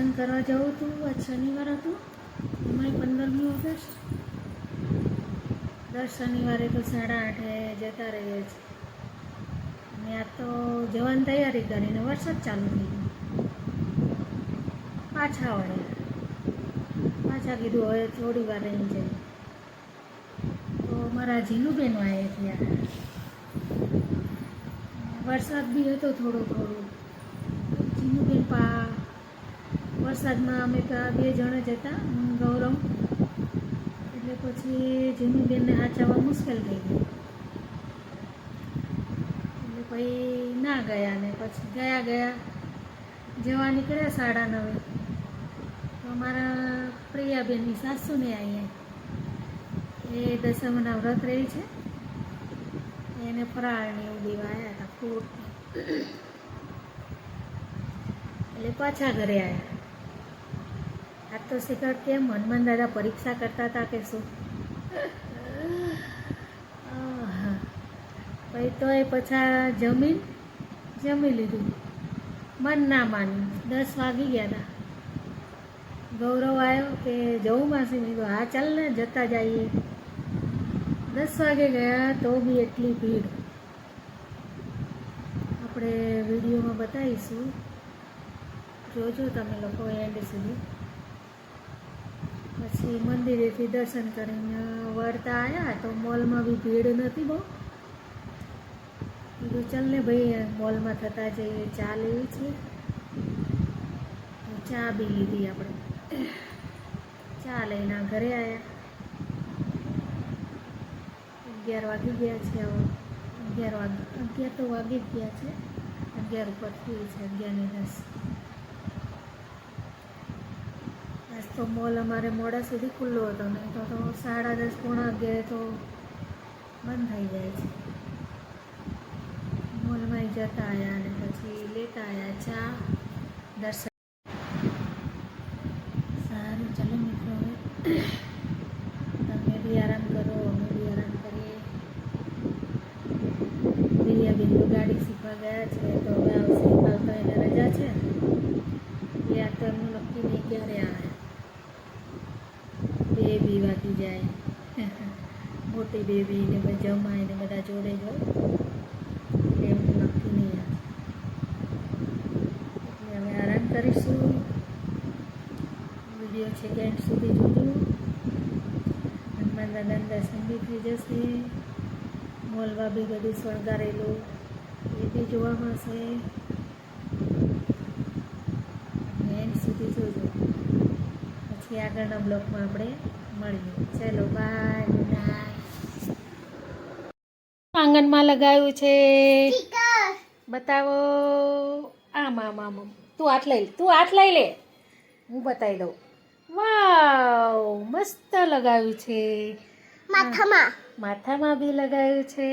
દર્શન કરવા જવું હતું. આજ શનિવાર હતું, એમાંય 15મી ઓગસ્ટ. દર શનિવારે તો 8:30 જતા રહીએ છીએ. અને આ તો જવાની તૈયારી કરીને વરસાદ ચાલુ થઈ ગયો. પાછા કીધું હવે થોડી વાર રહીને જઈએ. તો મારા જીનુબેન વાય ત્યાં વરસાદ બી હતો થોડો. જીનુબેન વરસાદમાં અમે 2 જણ જ હતા, ગૌરવ. એટલે પછી જીનુબેનને હાચવવા મુશ્કેલ થઈ ગઈ. એટલે પછી ના ગયા. ને પછી ગયા જવા નીકળ્યા 9:30. તો અમારા પ્રિયાબેનની સાસુને અહીંયા એ દશમાના વ્રત રહી છે, એને ફરાળને એવું દેવા આવ્યા હતા, ફ્રૂટ. એટલે પાછા ઘરે આવ્યા. આ તો શિખર કેમ હનુમાન દાદા પરીક્ષા કરતા હતા કે શું. પછી તો એ પાછા જમી લીધું. મન ના માન્યું. 10 વાગી ગયા હતા. ગૌરવ આવ્યો કે જવું માસી? મેં કીધું હા ચાલ ને, જતા જઈએ. 10 વાગે ગયા તો બી એટલી ભીડ. આપણે વિડીયોમાં બતાવીશું, જોજો તમે લોકો એન્ડ સુધી. પછી મંદિરેથી દર્શન કરીને વળતા આવ્યા તો મોલમાં બી ભીડ નથી બહુ. કીધું ચાલ ને ભાઈ, મોલમાં થતા જઈએ. ચા લેવી છે તો ચા બી લીધી આપણે. ચા લઈને ઘરે આવ્યા. 11 વાગી ગયા છે. હવે 11 તો વાગી જ ગયા છે. 11 ઉપર થઈ છે, 11:10. આજ તો મોલ અમારે મોડા સુધી ખુલ્લો હતો, નહીં તો 10:30 પોણા 11 તો બંધ થઈ જાય છે. મોલમાં જતા આવ્યા અને પછી લેતા આવ્યા ચા, દર્શન. સારું, ચાલો મિત્રો, હવે તમે બી આરામ કરો, અમે બી આરામ કરીએ. પ્રિયાબેન તો ગાડી શીખવા ગયા છે, તો હવે આવશે. કાલ તો એને રજા છે. યાર તો એમનું નક્કી નહીં ક્યારે આવે. 2 વાગી જાય. મોટી બેબી ને જમાય ને બધા જોડે જ હોય, એટલે એમનું નક્કી નહીં આવે. એટલે હવે આરામ કરીશું. વિડીયો છે કે એન્ડ સુધી જોજો. હનુમાન દાદાના દર્શન બી થઈ જશે. મોલમાં બી બધું શણગારેલું એ બી જોવા મળશે. એન્ડ સુધી જોજો. પછી આગળના બ્લોગમાં આપણે મળીએ. ચલો બાય, ગુડ નાઇટ. આંગણમાં લગાવ્યું છે, બતાવો. આમ તું હાથ લઈ લે, હું બતાવી દઉં. વાવ, મસ્ત લગાવ્યું છે. માથામાં બી લગાવ્યું છે.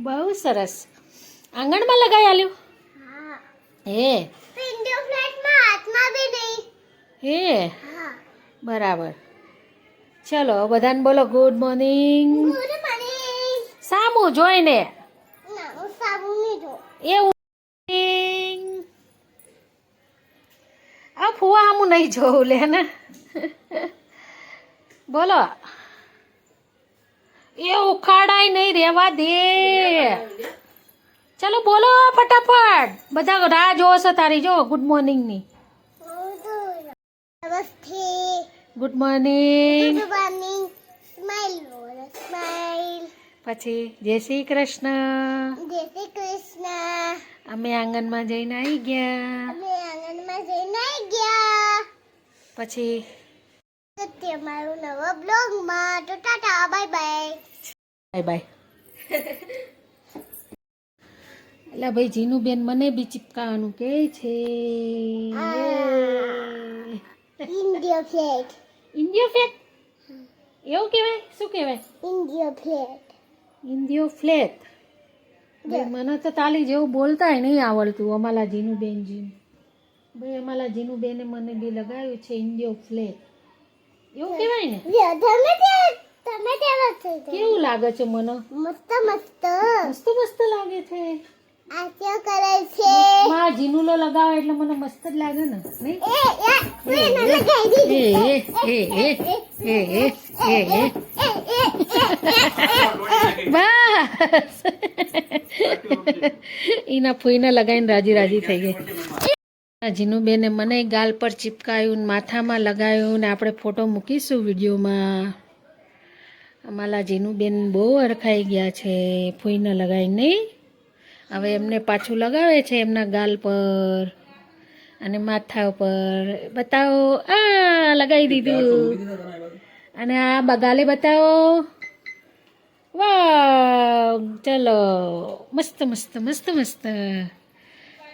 બહુ સરસ. આંગણમાં લગાવી આલ્યું. હે બરાબર. ચલો બધાને બોલો ગુડ મોર્નિંગ. સામું જોઈને એવું. આ ફુવા આમું નહીં જોવું લે ને. બોલો, એ ઉખાડાય નહીં, રેવા દે. ચલો બોલો ફટાફટ. બધા રાહ જોવો છો તારી. જો ગુડ મોર્નિંગની. Good morning. પછી જય શ્રી કૃષ્ણ. અમે આંગણમાં જઈને આવી ગયા. પછી અમારું નવા બ્લોગમાં તો ટાટા, બાય બાય. એટલે ભાઈ જીનુબેન મને બી ચિપકાવાનું કે છે. ઇન્ડિયા ફ્લેગ એવું કહેવાય? શું કહેવાય? ઇન્ડિયો ફ્લેગ. મને તો તાલી જેવું બોલતાય નહીં આવડતું. અમારા જીનુબેન ભાઈ, અમારા જીનુબેને મને બી લગાવ્યું છે ઇન્ડિયો ફ્લેગ. એવું કહેવાય ને? કેવું લાગે છે મને? મસ્ત લાગે છે. આ શું કરે છે? માં જીનુલો લગાવે એટલે મને મસ્ત જ લાગે ને નહીં? મેં લગાવી દીધી. બસ એના ફૂઈને લગાવીને રાજી રાજી થઈ ગઈ. જીનુબેને મને ગાલ પર ચીપકાયું ને માથામાં લગાવ્યું ને આપણે ફોટો મૂકીશું વિડીયોમાં. અમારા જીનુબેન બહુ હરખાઈ ગયા છે ફૂઈને લગાવીને નહીં. હવે એમને પાછું લગાવે છે એમના ગાલ પર અને માથા ઉપર. બતાવો, આ લગાવી દીધું. અને આ ગાલે બતાવો. વાહ, ચલો મસ્ત મસ્ત મસ્ત મસ્ત.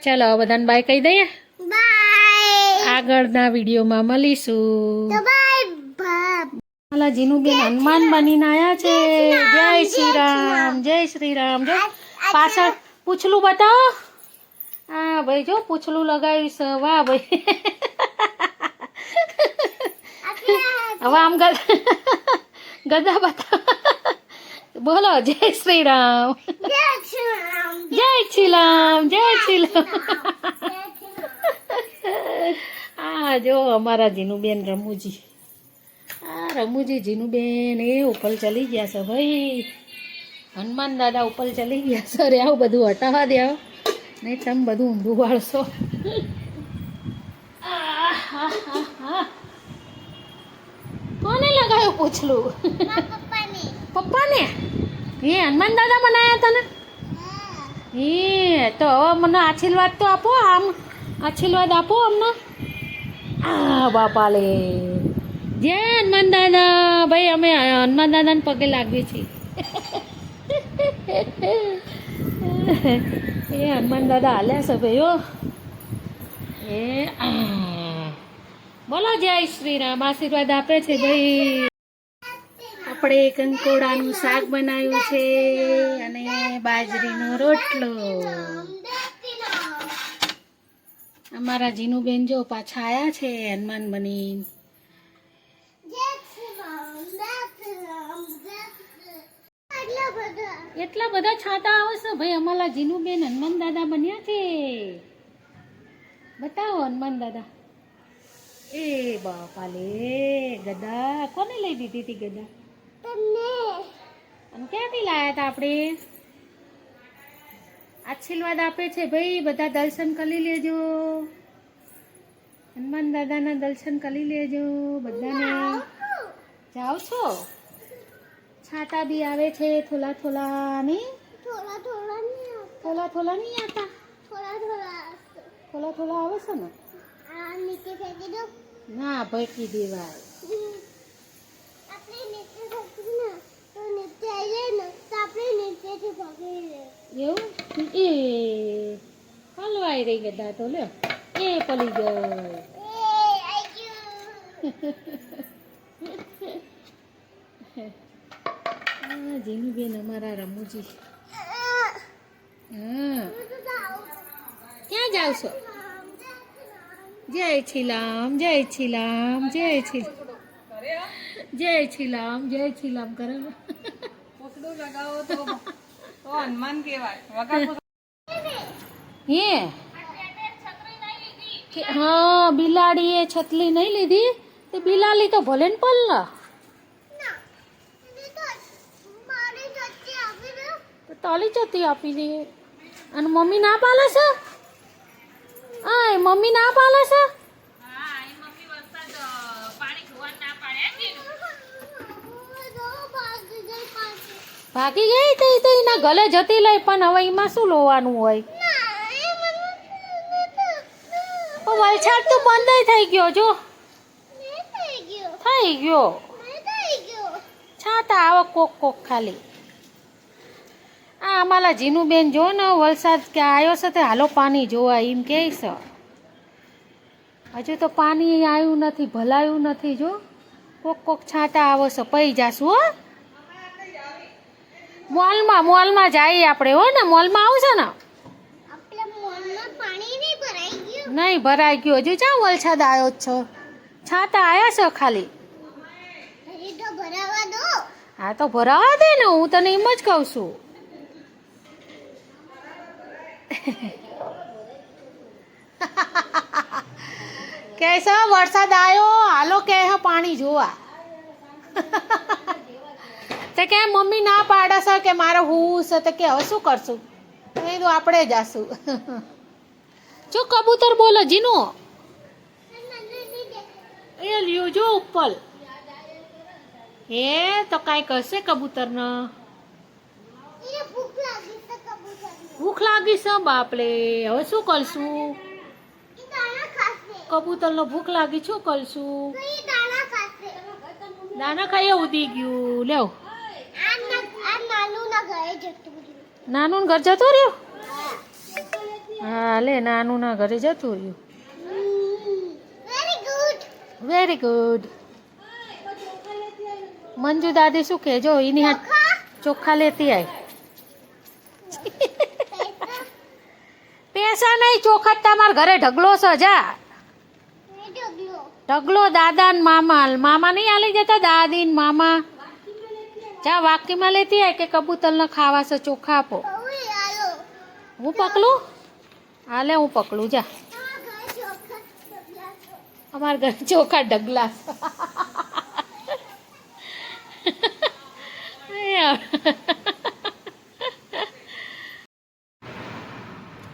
ચાલો બધાને બાય કહી દઈએ. બાય. આગળના વિડીયોમાં મળીશું. તો બાય બાય. મારા જીનુબેન હનુમાન બનીને આવ્યા છે. જય શ્રી રામ, જય શ્રી રામ. જો પાછળ પૂછલું બતાવો. હા ભાઈ, જો પૂછલું લગાવ્યું છે. વાહ ભાઈ. હવે આમ ગદા બતાવો. બોલો જય શ્રી રામ, જય શ્રી રામ. જય શ્રી રામ, જય શ્રી રામ. આ જો અમારા જીનુબેન રમૂજી. આ રમૂજી જીનુબેન એ ઉપર ચલી ગયા છે ભાઈ. હનુમાન દાદા ઉપર ચલી ગયા છે. અરે આવું બધું હટાવવા દે, નહીં તમે બધું ઊંધું વાળશો. કોને લગાવ્યું પૂછલું? પપ્પાની. પપ્પાને? એ હનુમાન દાદા બનાવ્યા તને? એ તો હવે મને આશીર્વાદ તો આપો. આમ આશીર્વાદ આપો અમને. આ બાપા લે, જય હનુમાન દાદા. ભાઈ અમે હનુમાન દાદાને પગે લાગીએ છીએ. એ હનુમાન દાદા હાલ્યા છે ભાઈઓ. એ બોલો જય શ્રી રામ. આશીર્વાદ આપે છે ભાઈ. આપણે કંકોડાનું શાક બનાવ્યું છે અને બાજરીનો રોટલો. અમારા જીનુબેન જો પાછા આયા છે હનુમાન બની. જય શ્રી રામ. જય શ્રી રામ. જય શ્રી રામ. આટલા બધા. એટલા બધા છાંટા આવે છે ભાઈ. અમારા જીનુબેન હનુમાન દાદા બન્યા છે. બતાવો હનુમાન દાદા. એ બાપા લે, ગદા કોને લઈ દીધી હતી ગદા? તમને. અને ક્યાંથી લાયા હતા આપણે? આશીર્વાદ આપે છે ભાઈ. બધા દર્શન કરી લેજો. હનુમાન દાદાના દર્શન કરી લેજો બધાને. જાઓ છો? છાતા બી આવે છે થોડા થોડા નહીં? થોડા થોડા નહીં આવતા. થોડા થોડા નહીં આવતા? થોડા થોડા. થોડા થોડા આવે છે ને? આ નીચે ફેંકી દો. ના ભટકી દેવાય. આપણે નીચે ફેંકી ને તો નીચે આવી જાય ને તો આપણે નીચેથી પકડી લે. એવું? એ હલવાઈ રહી ગદા તો લ્યો. એ પડી ગયો. એ આઈ ગયું. જીનુબેન અમારા રમૂજી. આ, હા, હું તો જાઉં. ક્યાં જાવ છો? જય છીલામ, જય છીલામ, જય છી, જય છીલામ, જય છીલામ કરે. પૂછડું લગાવો તો હનુમાન કહેવાય. વગર હે હા, બિલાડીએ છતલી નહીં લીધી તે બિલાડી તો ભલે ને પલ ના. એ તો મારી જતી આપી દો. તો તાલી જતી આપી દે. અને મમ્મી ના પાલે છે? આ મમ્મી ના પાલે છે? ભાગી ગઈ તો એના ગલે જતી લઈ. પણ હવે એમાં શું લોવાનું હોય? પણ વલસાડ તો બંધ થઈ ગયો. જો થઈ ગયો. છાતા આવો કોક કોક ખાલી. આ અમારા જીનુબેન જો ને વલસાડ કે આવ્યો છે તે હાલો પાણી જોવા એમ કહે છે. હજુ તો પાણી આવ્યું નથી, ભલાયું નથી. જો કોક કોક છાંટા આવે છે. પઈ જાશું હો. મોલમાં જઈએ આપણે હો ને. મોલમાં આવશે ને? નહીં ભરાઈ ગયું. હજુ ચા વલસાડ આવ્યો જ છો? છાંટા આવ્યા છે ખાલી. હા તો ભરાવા દે ને. હું તને એમ જ કહું છું. કેસો વરસાદ આવ્યો હાલો કે પાણી જોવા તો કે મમ્મી ના પાડે છે કે મારે હું છે તો કે હવે શું કરશું એ તો આપણે જાશું જો કબૂતર બોલો જીનો એ લ્યો જો ઉપર હે તો કાંઈ કરશે કબૂતર ને એ ભૂખ લાગી છે કબૂતરને. ભૂખ લાગી છે બાપલે હવે શું કરશું એ દાણા ખાશે. કબૂતરનો ભૂખ લાગી શું કરશું તો એ દાણા ખાશે. દાના ખાઈએ ઉડી ગયું લેવ આ નાનું ના ઘરે જતું રહ્યું. નાનું ઘર જતું રહ્યું હા લે નાનું ના ઘરે જતું રહ્યું very good. Very good Manju દાદી શું કે જો એની હાથ ચોખ્ખા લેતી આય પૈસા નહીં ચોખા તમારા ઘરે ઢગલો છે જા ઢગલો દાદા ને મામા મામા નહીં આલી જતા દાદી ને મામા જા વાકીમાં લેતી આય કે કબૂતર ને ખાવા છે ચોખા આપો હું પકડું હાલે હું પકડું જા અમારા ઘરે ચોખા ઢગલા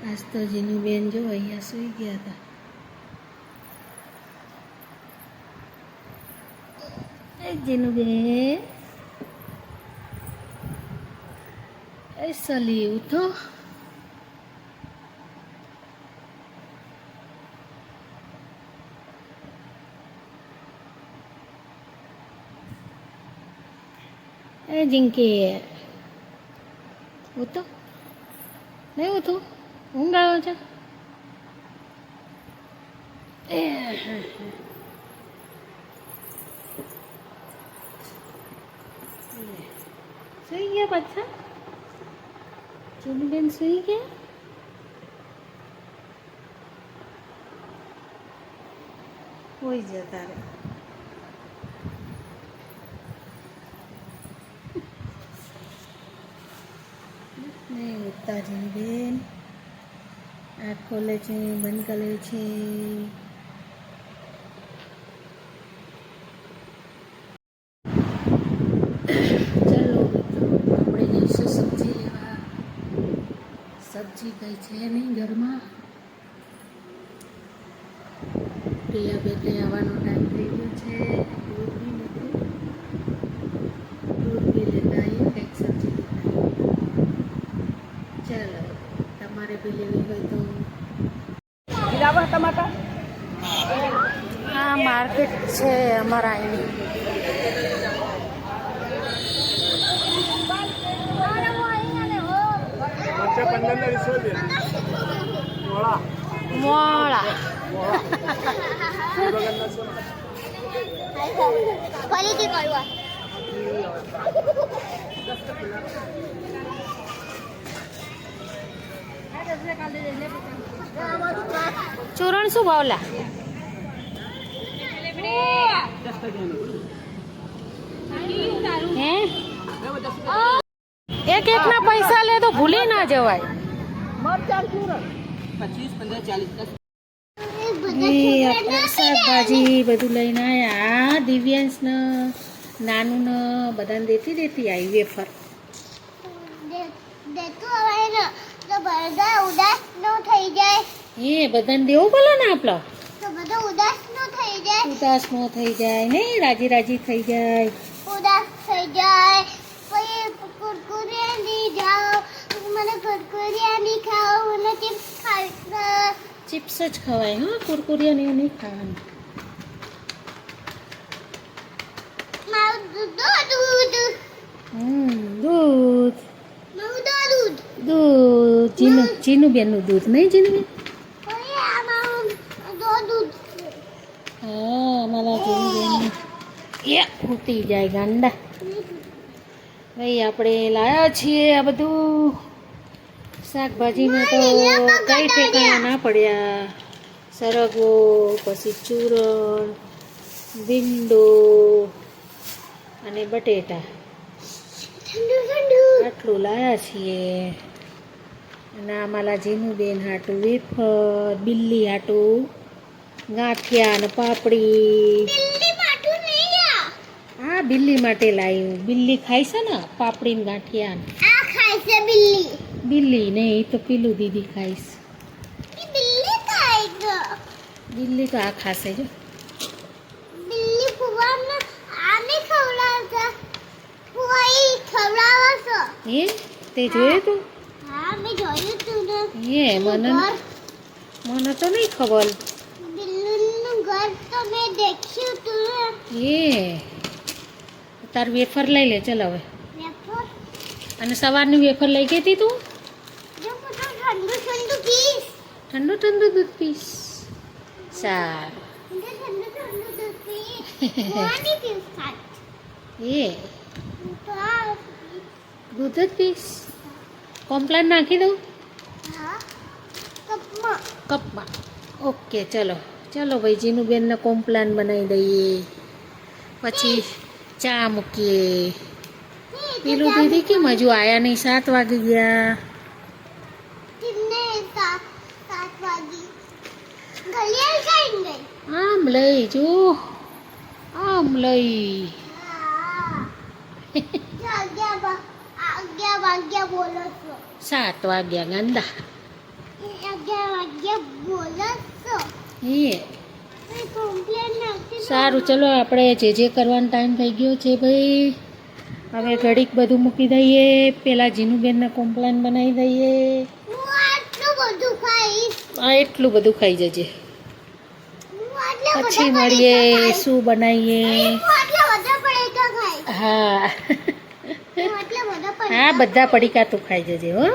આજ તો જીનું બેન જો અહીંયા સુઈ ગયા હતા જીનું બેન એ સલી ઉઠો એ જિંકી ઉઠો નહીં ઉઠું ઊંઘ આવે છે એ સુઈ ગયા પાછા ચીનીબેન સુઈ ગયા હોઈ જતા રે નહીં ઉઠતા ચીનીબેન આંખ ખોલે છે બંધ કરે છે ચલો આપણે જઈશું સબ્જી લેવા સબ્જી કઈ છે નહીં ઘરમાં પ્રિયા બેટે આવવાનો ટાઈમ થઈ ગયો છે દૂધ બી નથી દૂધ બી લેતા આવીએ કંઈક સબ્જી લેતા આવીએ ચલો તમારે બી લેવી હોય તો આ માર્કેટ છે અમારા અહીંની મોળા ફરીથી કરવા ચૂરણ શું ભાવલા હે એક એક ના પૈસા લે તો ભૂલી ના જવાય આપણે શાકભાજી બધું લઈને આવ્યા દિવ્યાંશ ને નાનું ને બધાને દેતી આવી વેફર દેતું હવે ને તો બધા ઉદાસ ન થઈ જાય એ બધાને દેવું બોલો ને આપણે તો બધા ઉદાસ ન થઈ જાય ઉદાસ ન થઈ જાય ને રાજી રાજી થઈ જાય ઉદાસ થઈ જાય પછી કુરકુરે ની જાઓ મને કુરકુરિયા નહીં ખાઓ મને ચિપ્સ ખાવી ચિપ્સ જ ખવાય હા કુરકુરિયા ને નહીં ખાવાનું મારું દૂધ દૂધ મારું દૂધ દૂધ ચીનું બેનનું દૂધ નહીં ચીનું બેન પછી આ મારું દૂધ હા અમારા ચીનું બેન એ ફૂટી જાય ગાંડા ભાઈ આપણે લાયા છીએ આ બધું શાકભાજીમાં તો કઈ ઠેકાણા ના પડ્યા સરગવો પછી ચૂરણ ભીંડો અને બટેટા ઠંડુ ઠંડુ આટલું લાયા છીએ અને અમારા જીનુબેન હાટું વેફર, બિલ્લી હાટું ગાંઠિયા અને પાપડી. બિલ્લી માટું નહીં હા બિલ્લી માટે લાવ્યું. બિલ્લી ખાય છે ને પાપડી ને ગાંઠિયા ને. આ ખાય છે બિલ્લી બિલ્લી નહીં, એ તો પેલું દીદી ખાઈશ. એ બિલ્લી ખાય છે બિલ્લી તો આ ખાશે જો. બિલ્લી ફુવાને આને ખવડાવતા ફુવા ઈ ખવડાવે છે એ તે જોયું તું? હા મેં જોયું તું ને એ મને તો નહીં ખબર. બિલ્લીનું ઘર તો મેં દેખ્યું તું ને એ તાર વેફર લઈ લે ચલ હવે. વેફર અને સવારની વેફર લઈ ગઈ હતી તું? જો મોટો ઠંડુ ઠંડુ પીસ ઠંડુ ઠંડુ દૂધ પીશ. સારું. ઠંડુ ઠંડુ દૂધ પીસ કોની પીસ ખાય એ તો આ દૂધ જ પીશ. કોમ્પ્લેન નાખી દઉં હા કપમાં કપમાં. ઓકે ચલો ચલો ભાઈ જીનુબેનને કોમ્પ્લેન બનાવી દઈએ. પછી ચા મૂકીએ. પેલું દીદી કેમ હજુ આયા નહીં? 7 વાગી ગયા. કિતને 7 વાगी ગલિયાલ કાઈ ગઈ આમ લઈ જો, આમ લઈ. આગ્યા વાગ્યા બોલો છો 7 વાગ્યા ગાંડા. 11 વાગ્યા બોલો છો એ મેં કમ્પ્લેન નાખી સારું ચલો આપણે જે કરવાનો ટાઈમ થઈ ગયો છે ભાઈ. હવે ઘડીક બધું મૂકી દઈએ. પેલા જીનુબેનને કોમ્પ્લેન બનાવી દઈએ. હું આટલું બધું ખાઈશ આ એટલું બધું ખાઈ જજે. હું આટલા પછી બધા મળીએ પડીકા શું બનાવીએ. હું આટલા બધા પડીકા ખાઈશ હા હું આટલા બધા હા પડીકા બધા પડીકા તું ખાઈ જજે હો.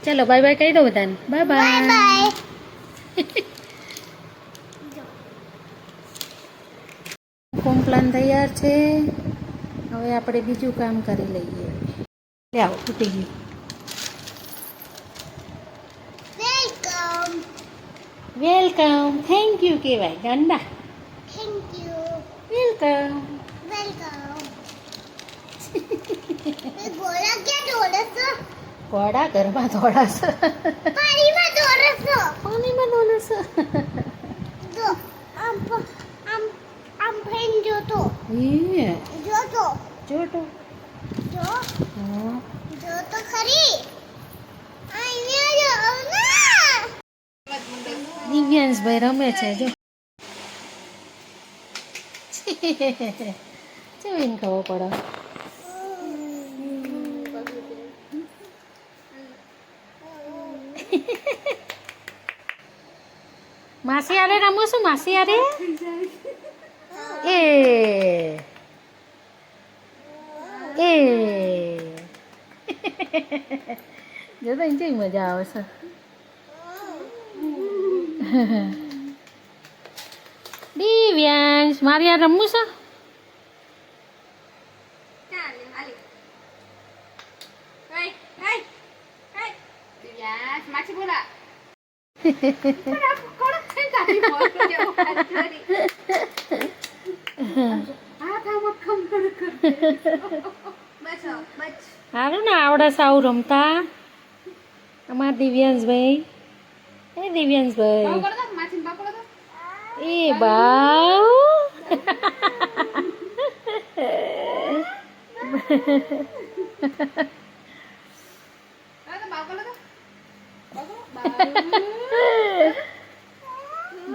ચલો બાય બાય કહી દો બધાને. Bye bye bye. Bye Complan તૈયાર છે. હવે આપણે બીજું કામ કરી લઈએ. લે આવો તૂટી ગયું. વેલકમ વેલકમ થેન્ક યુ કહેવાય ગાંડા. Thank you welcome. વેલકમ ગોળા ક્યાં દોડે છે ઘોડા ઘરમાં દોડાશે. પાણીમાં દોડે છે પાણીમાં દોડાશે. જો આમ આમ આમ ફેન જોતો એ જોતો જોટો. જો હા જોતો ખરી અહીંયા જો ના દિવ્યાંશભાઈ રમે છે જો. જોઈને ખબર પડે. માસી આરે રમો છું માસી આરે. એ એ જો તો એની મજા આવે છે. દિવ્યાંશ મારી આ રમવું છે. ચાલે હાલે હાય હાય હાય દિવ્યાસ માછી બોલા કોણ છે તારી બોલ જો ખાલી આ કામ કમ કર બસ બસ સારું ને આવડે સાવ રમતા અમારા દિવ્યાંશભાઈ. એ દિવ્યાંશભાઈ બાવ કરો તો માછી બાવ કરો તો એ બાવ. આ તો બાવ કરો તો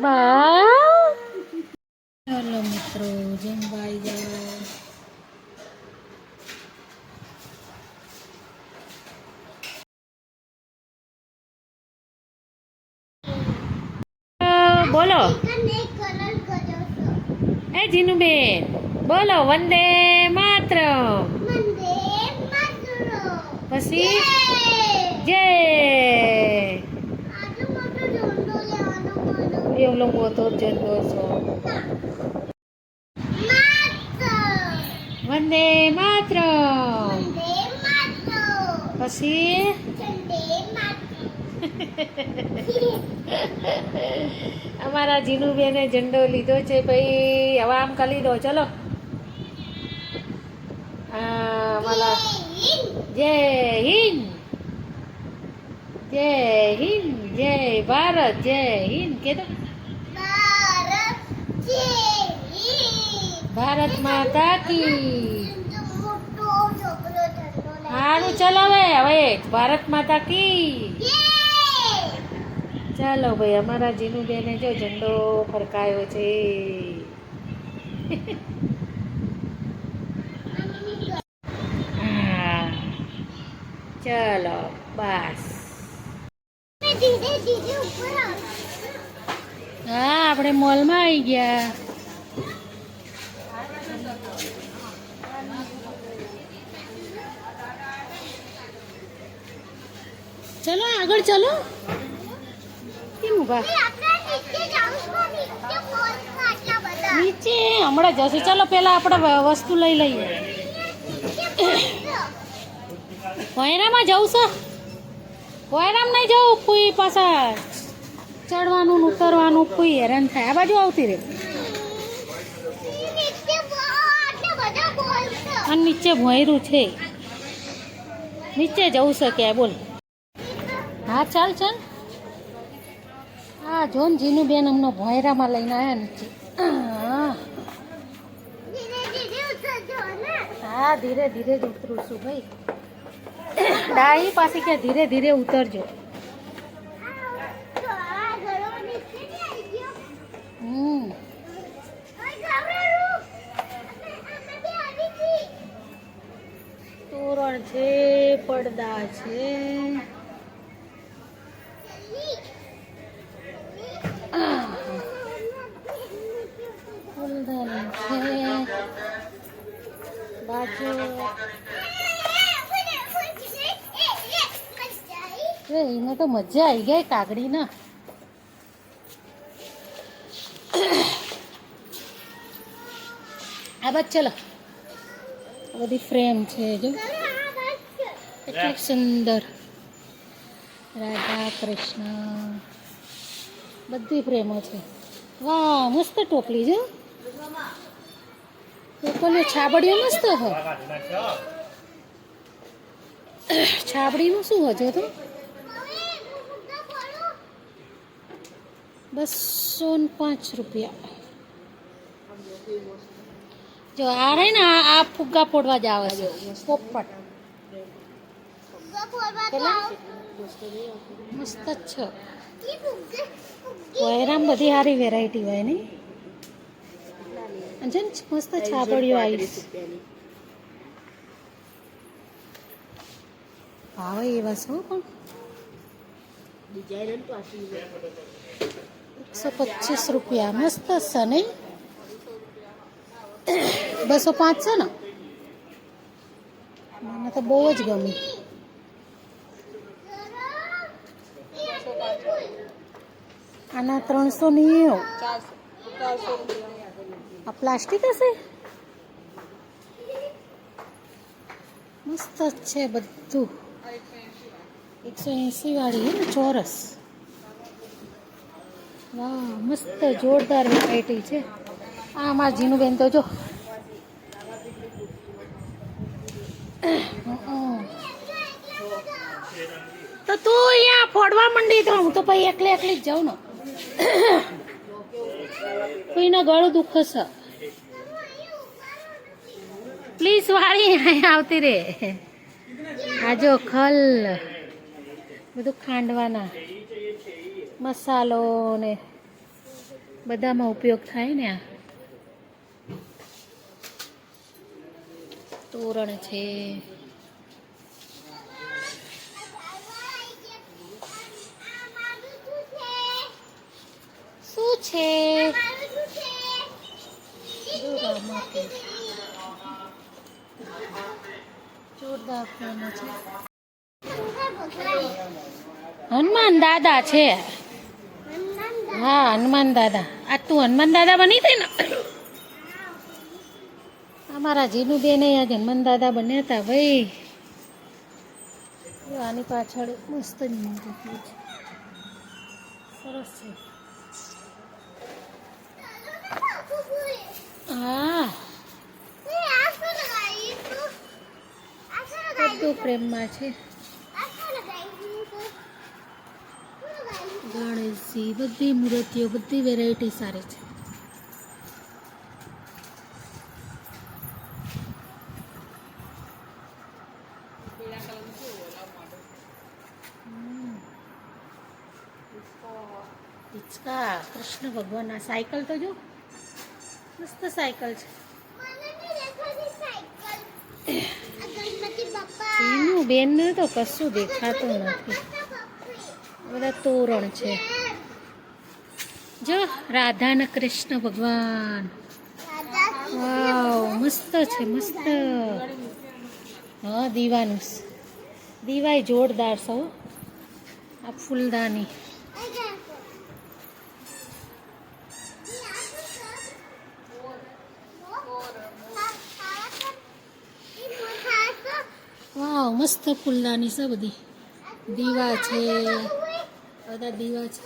બાવ. ચાલો મિત્રો જમવાઈ જાઓ. બોલો કને કલર કર્યો છે એ જીનુબેન બોલો વંદે માતરમ. મંદે માતરો પછી જય. આટલો મોટો ઝંડો લેવાનો મને એવલો મોટો જન્મો છો. માતર વંદે માતરમ. મંદે માતરો પછી ચંદે માતરો અમારા જીનુબેને ઝંડો લીધો છે ભાઈ. હવે આમ કરી દો ચલો. અમારા જય હિન્દ જય હિન્દ, જય ભારત, જય હિન્દ કે તો ભારત જય હિન્દ. ભારત માતા કી. મોટો છોકરો ઠંડો લાગે. સારું ચલો હવે ભારત માતા કી. ચાલો ભાઈ, અમારા જીનુબેને જો ઝંડો ફરકાયો છે. હા, ચલો બસ. ધીરે ધીરે ઉપર આવ. હા, આપણે મોલમાં આવી ગયા. ચલો આગળ ચલો. કેમ ઉભા? આપણે નીચે જાઉં છું. નીચે બોલ આટલા બધા. નીચે હમણાં જશું. ચલો પેલા આપણે વસ્તુ લઈ લઈએ. ભોયરામાં જવું છે? ભોયરામ નહીં જવું. કોઈ પાછા ચડવાનું ને ઉતરવાનું કોઈ હેરાન થાય. આ બાજુ આવતી રે. નીચે આટલા બધા બોલ છે. અને નીચે ભોયરું છે. નીચે જવું છે ક્યાં બોલ? હા ચાલ ચાલ. હા જોન જીનું બેન અમને ભોયરામાં લઈને આવ્યા નીચે. હા ધીરે ધીરે ઉતરજો ને. હા, ધીરે ધીરે જ ઉતરું છું ભાઈ. ડાહી પાછી કે ધીરે ધીરે ઉતરજો. આ ઘરો નીચે નહીં આવી ગયો. હમ ઓય ગામડાનું. અમે બે આવી ગઈ. તોરણ છે, પડદા છે. ફૂલદાની છે, બાજુ એમાં તો મજા આવી ગઈ કાગડી ના. આ બાદ ચલો. આ બધી ફ્રેમ છે જો, કેટલી સુંદર. રાધા કૃષ્ણ બધી ફ્રેમો છે. વાહ, મસ્ત ટોપલી છે. ટોપલીઓ છાબડીઓ મસ્ત હો. છાબડીનું શું હજો તો 205 રૂપિયા. જો આ રહી ને આ ફુગ્ગા ફોડવા જ આવે છે. પોપટ મસ્ત જ છે. વહેરામ બધી સારી વેરાયટી હોય નહીં. અંજન મસ્ત છાબડીઓ આવી. ભાવે એવા છો પણ 125 રૂપિયા. મસ્ત છે નહીં? 205 છે ને? મને તો બહુ જ ગમી. આના 390. આ પ્લાસ્ટિક હશે? મસ્ત જ છે બધું. 180 વાળી હે ને, ચોરસ. વાહ, મસ્ત જોરદાર વેરાયટી છે. આ અમારા જીનુબેન તો જો તો તું અહીંયા ફોડવા માંડી તો હું તો પછી એકલી જ જાઉં ને. કોઈના ગળું દુઃખ છે. પ્લીઝ વાળી અહીંયા આવતી રે. આ જો ખલ બધું ખાંડવાના મસાલો ને બધામાં ઉપયોગ થાય ને. આ તોરણ છે. શું છે? જોરદાર ફિલ્મ છે. હનુમાન દાદા છે. હા, હનુમાન દાદા. આ તું હનુમાન દાદા બની હતી ને? અમારા જીનુબેન આજ હનુમાન દાદા બન્યા હતા ભાઈ. આની પાછળ મસ્ત જ મૂકી છે. સરસ છે. હા, બધું પ્રેમમાં છે. ગણેશજી, બધી મૂર્તિઓ, બધી વેરાયટી સારી છે. હિંચકા કૃષ્ણ ભગવાનના. સાયકલ તો જો મસ્ત સાયકલ છે. મને નહીં દેખાતી સાયકલ. આ ગણપતિ બાપ્પા. એનું બેનને તો કશું દેખાતું નથી. બધા તોરણ છે. જો રાધા ને કૃષ્ણ ભગવાન. વાવ મસ્ત છે, મસ્ત. હા દીવાનું દીવાય જોરદાર છે હો. આ ફૂલદાની. વાવ મસ્ત ફૂલદાની છે બધી. દીવા છે, બધા દીવા છે.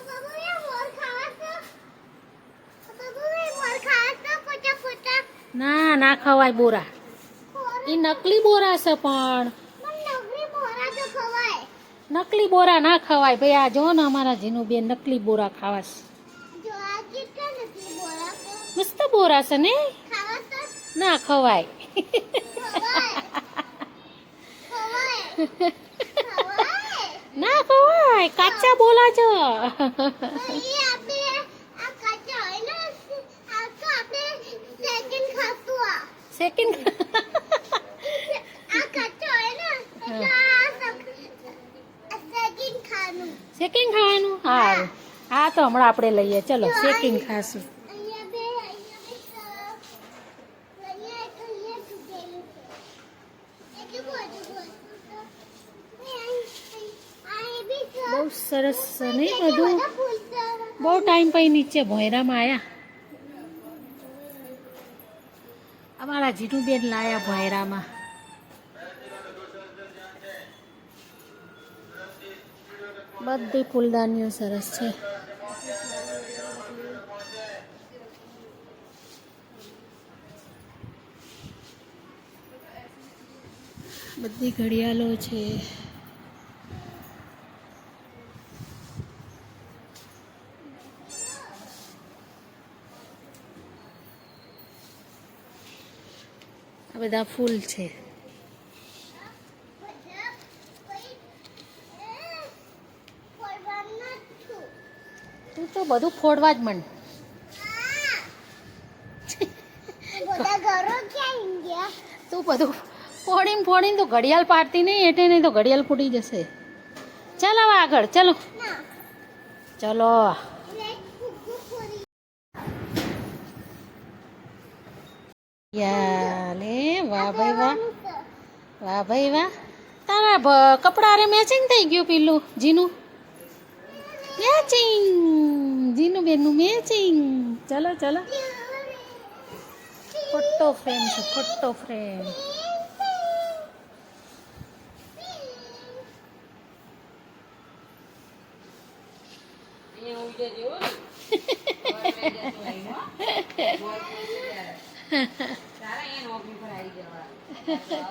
ના ના ખવાય બોરા. એ નકલી બોરા છે પણ નકલી બોરા ના ખવાય ભાઈ. આ જો ને અમારા જીનું બેન નકલી બોરા ખાવાસ. મસ્ત બોરા છે ને. ના ખવાય. ના ખવાય, કાચા બોલા છો. સેકન્ડ સેકન્ડ ખાવાનું. હા હા તો હમણાં આપણે લઈએ. ચલો સેકન્ડ ખાશું. બહુ સરસ છે ને બધું. બહુ ટાઈમ પછી નીચે ભોયરામાં આવ્યા. અમારા જીનુબેન લાયા ભોયરામાં. બધી ફૂલદાનીઓ સરસ છે. બધી ઘડિયાળો છે. આ બધા ફૂલ છે. તું તો બધું ફોડવા જ માંડ. તું બધું ફોડીને તો ઘડિયાળ પાડતી નહીં. એટલે નહીં તો ઘડિયાળ ફૂટી જશે. ચાલ હવે આગળ ચલો. ચલો લે. વાહ ભાઈ વાહ. વાહ ભાઈ વાહ. તારા કપડા રે મેચિંગ થઈ ગયું. પેલું જીનું મેચિંગ. જીનું બેનનું મેચિંગ. ચલો ચલો. ફોટો ફ્રેમ છે, ફોટો ફ્રેમ.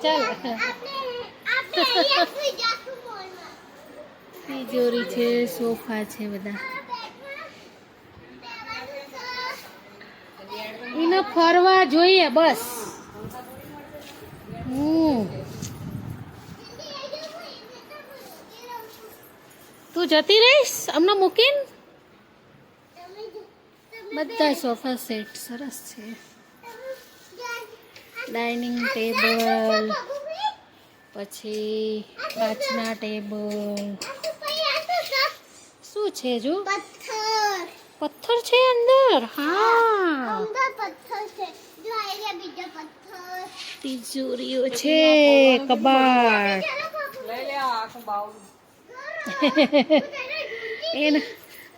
ચાલ તિજોરી છે, સોફા છે બધા. એને ફરવા જોઈએ બસ. તું જતી રહીશ અમને મૂકીને. બધા સોફા સેટ સરસ છે. ડાઇનિંગ ટેબલ, પછી કાચના ટેબલ. શું છે જો? પથ્થર છે અંદર. હા તિજોરીઓ છે, કબાટ. એને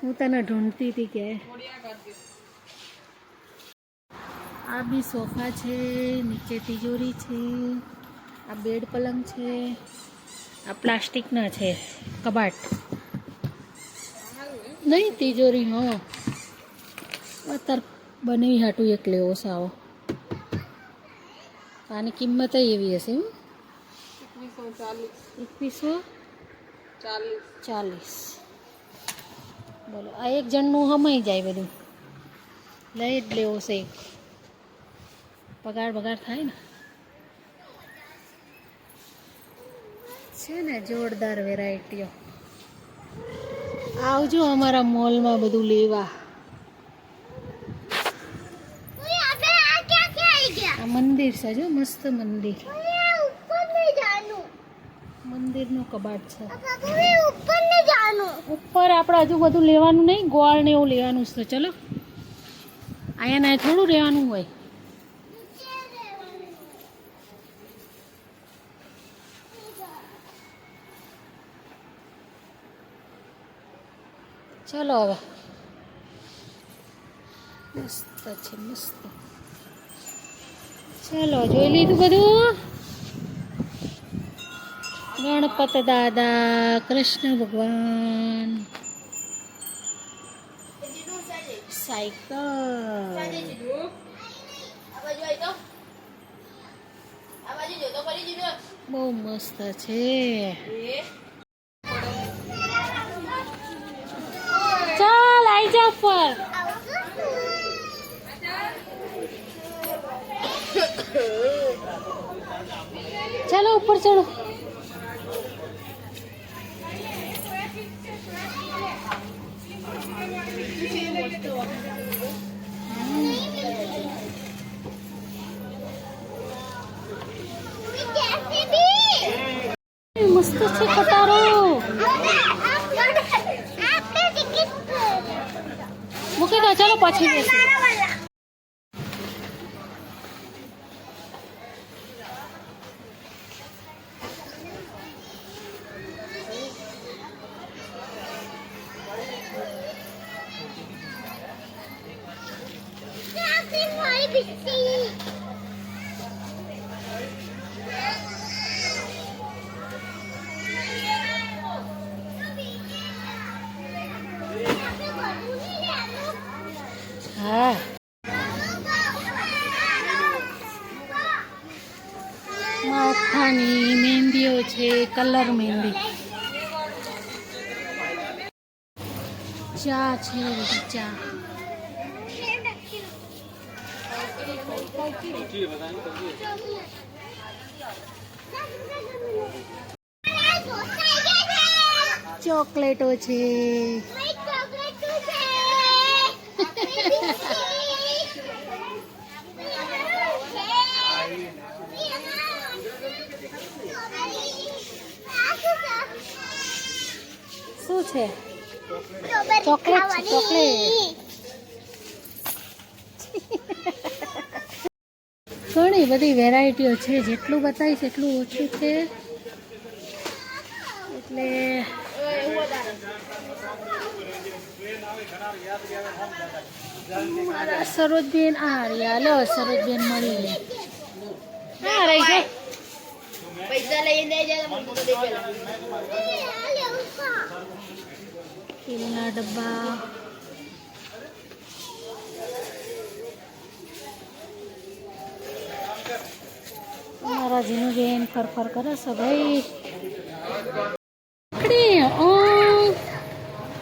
હું તને ઢૂંઢતી હતી કે. આ બી સોફા છે, નીચે તિજોરી છે, આ બેડ પલંગ છે, આ પ્લાસ્ટિકના છે કબાટ. નહીં તિજોરી. હા અત્યારે બનાવી હાટું એક લેવો સાવો. આની કિંમત એવી હશે. 2140. બોલો આ એક જણનું હમાઈ જાય બધું લઈ જ લેવો છે એક પગાર થાય ને છે ને જોરદાર વેરાયટીઓ આવજો અમારા મોલમાં બધું લેવા આ મંદિર છે જો મસ્ત મંદિર મંદિરનું કબાટ છે ઉપર આપણે હજુ બધું લેવાનું નહીં ગોળ ને એવું લેવાનું છે ચલો અહીંયા ના થોડું રહેવાનું હોય ચલો હવે મસ્ત છે મસ્ત ચલો જોઈ લીધું બધું ગણપત દાદા કૃષ્ણ ભગવાન સાયકલ બહુ મસ્ત છે ચાલ આઈ જા પર चलो ऊपर चढ़ो मस्त છે કટારો મૂકી દો ચાલો પાછી બેસી હા માથાની મહેંદીઓ છે કલર મહેંદી ચા છે બધી ચા ચોકલેટો છે શું છે ચોકલેટ છે ચોકલેટ ઘણી બધી વેરાયટીઓ છે જેટલું બતાવીશ એટલું ઓછું છે એટલે મારા સરોજબેન આ રહ્યા લો સરોજબેન મળી લે હા રહી જાય પૈસા લઈને તેલના ડબ્બા મારા જીનું બેન ફરફર કરે છે ભાઈ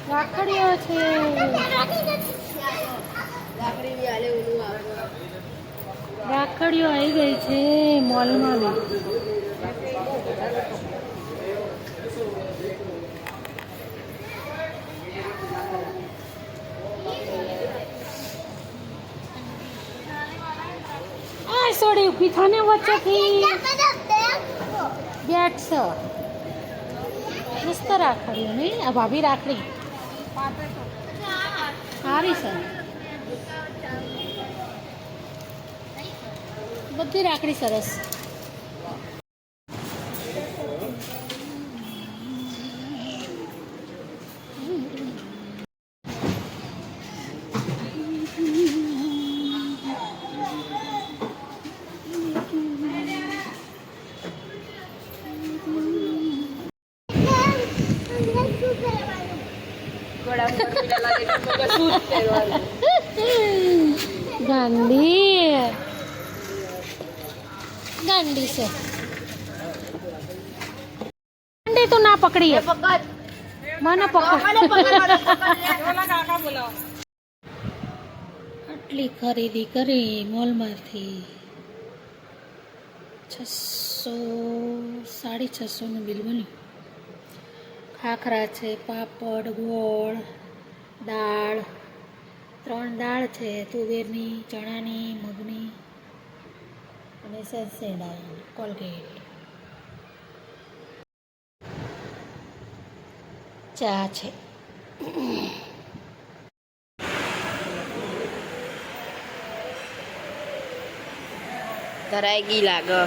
રાખડીઓ છે રાખડીઓ આવી ગઈ છે મોલમાં બી સોડી ઊભી થાને વચ્ચેથી બેઠ મસ્ત રાખડીઓ નહીં આ ભાભી રાખડી સારી છે બધી રાખડી સરસ ગાંધી ગાંડી છે ગાંડી તો ના પકડી પકડ મને આટલી ખરીદી કરી મોલમાંથી 600-650નું બિલ બન્યું. ખાખરા છે, પાપડ, ગોળ, દાળ, 3 દાળ છે, તુવેરની, ચણાની, મગની અને સેન્સેડા, કોલગેટ. ચા છે. ધરાઈ ગઈ લાગે